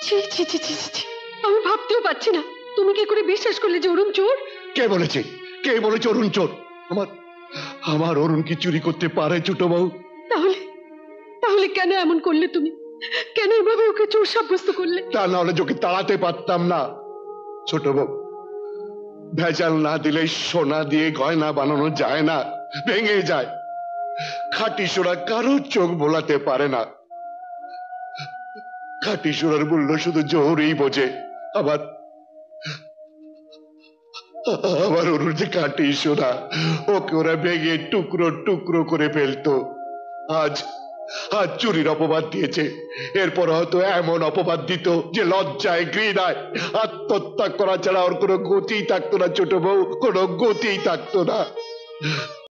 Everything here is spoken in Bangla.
ছি ছি ছি ছি ছি ছি। আমি ভাবতেও পারছি না তুমি কি করে বিশ্বাস করলে যে অরুণ চোর। কে বলেছে? কে বলেছে অরুণ চোর? আমার আমার অরুণ কি চুরি করতে পারে ছোট বউ? তাহলে তাহলে কেন এমন করলে তুমি? কেন এভাবে ওকে চোর সাব্যস্ত করলে? তা না হলে ওকে তাড়াতে পারতাম না ছোট বউ। ভেজাল না দিলে সোনা দিয়ে গয়না বানানো যায় না, ভেঙে যায়। খাঁটি সোনা কারো চোখ বোলাতে পারে না। খাঁটি সোনার মূল্য শুধু জোহরই বোঝে। আবার আমার অরুণ যে খাঁটি সোনা, ওকে ওরা ভেঙে টুকরো টুকরো করে ফেলতো। আজ আজ চুরির অপবাদ দিয়েছে, এরপর হয়তো এমন অপবাদ দিত যে লজ্জায় ঘৃণায় আত্মহত্যা করা ছাড়া ওর কোনো গতিই থাকতো না ছোট বউ, কোনো গতিই থাকতো না।